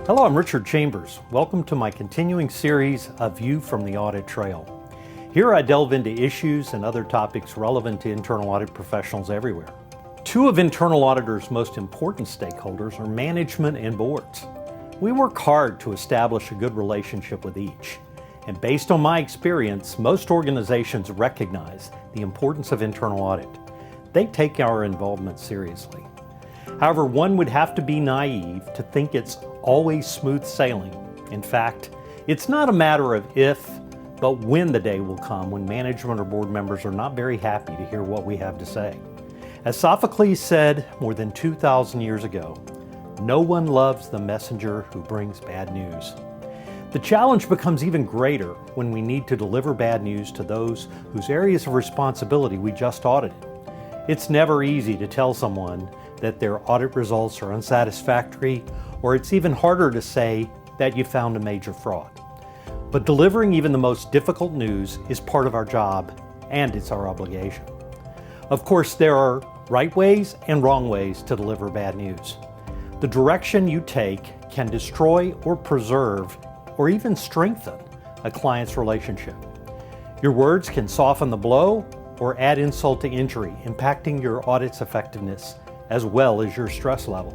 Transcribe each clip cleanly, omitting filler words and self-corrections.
Hello, I'm Richard Chambers. Welcome to my continuing series, A View from the Audit Trail. Here I delve into issues and other topics relevant to internal audit professionals everywhere. Two of internal auditors' most important stakeholders are management and boards. We work hard to establish a good relationship with each. And based on my experience, most organizations recognize the importance of internal audit. They take our involvement seriously. However, one would have to be naive to think it's always smooth sailing. In fact, it's not a matter of if, but when the day will come when management or board members are not very happy to hear what we have to say. As Sophocles said more than 2,000 years ago, no one loves the messenger who brings bad news. The challenge becomes even greater when we need to deliver bad news to those whose areas of responsibility we just audited. It's never easy to tell someone that their audit results are unsatisfactory, or it's even harder to say that you found a major fraud. But delivering even the most difficult news is part of our job, and it's our obligation. Of course, there are right ways and wrong ways to deliver bad news. The direction you take can destroy or preserve or even strengthen a client's relationship. Your words can soften the blow or add insult to injury, impacting your audit's effectiveness as well as your stress level.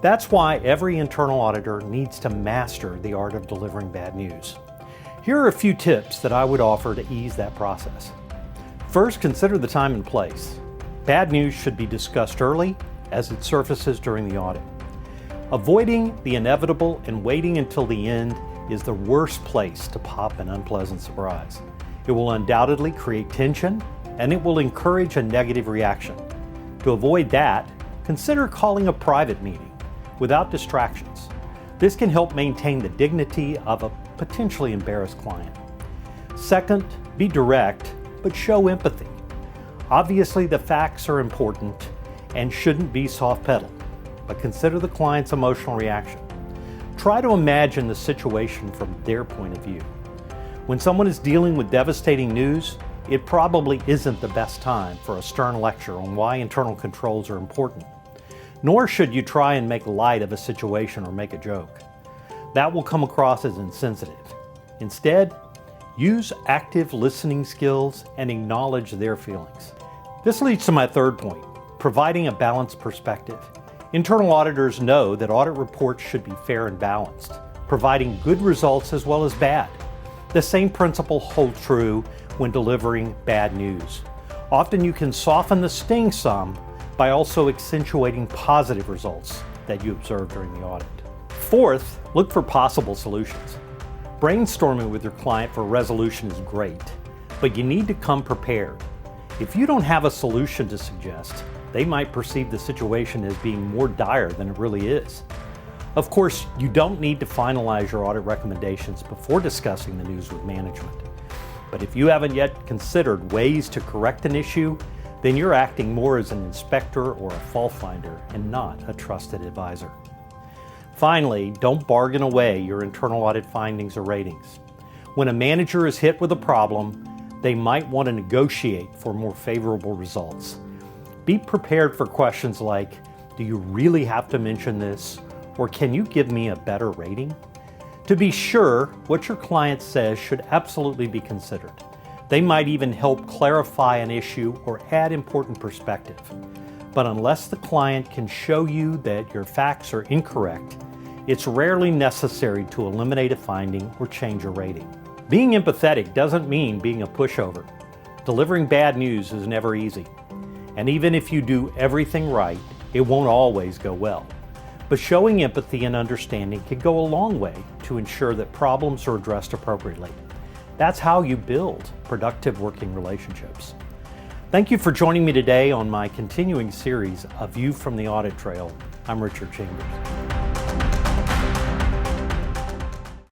That's why every internal auditor needs to master the art of delivering bad news. Here are a few tips that I would offer to ease that process. First, consider the time and place. Bad news should be discussed early as it surfaces during the audit. Avoiding the inevitable and waiting until the end is the worst place to pop an unpleasant surprise. It will undoubtedly create tension and it will encourage a negative reaction. To avoid that, consider calling a private meeting without distractions. This can help maintain the dignity of a potentially embarrassed client. Second, be direct, but show empathy. Obviously, the facts are important and shouldn't be soft-pedaled, but consider the client's emotional reaction. Try to imagine the situation from their point of view. When someone is dealing with devastating news, it probably isn't the best time for a stern lecture on why internal controls are important. Nor should you try and make light of a situation or make a joke. That will come across as insensitive. Instead, use active listening skills and acknowledge their feelings. This leads to my third point, providing a balanced perspective. Internal auditors know that audit reports should be fair and balanced, providing good results as well as bad. The same principle holds true when delivering bad news. Often you can soften the sting some by also accentuating positive results that you observed during the audit. Fourth, look for possible solutions. Brainstorming with your client for a resolution is great, but you need to come prepared. If you don't have a solution to suggest, they might perceive the situation as being more dire than it really is. Of course, you don't need to finalize your audit recommendations before discussing the news with management. But if you haven't yet considered ways to correct an issue, then you're acting more as an inspector or a fault finder and not a trusted advisor. Finally, don't bargain away your internal audit findings or ratings. When a manager is hit with a problem, they might want to negotiate for more favorable results. Be prepared for questions like, do you really have to mention this? Or can you give me a better rating? To be sure, what your client says should absolutely be considered. They might even help clarify an issue or add important perspective. But unless the client can show you that your facts are incorrect, it's rarely necessary to eliminate a finding or change a rating. Being empathetic doesn't mean being a pushover. Delivering bad news is never easy. And even if you do everything right, it won't always go well. But showing empathy and understanding can go a long way to ensure that problems are addressed appropriately. That's how you build productive working relationships. Thank you for joining me today on my continuing series, A View from the Audit Trail. I'm Richard Chambers.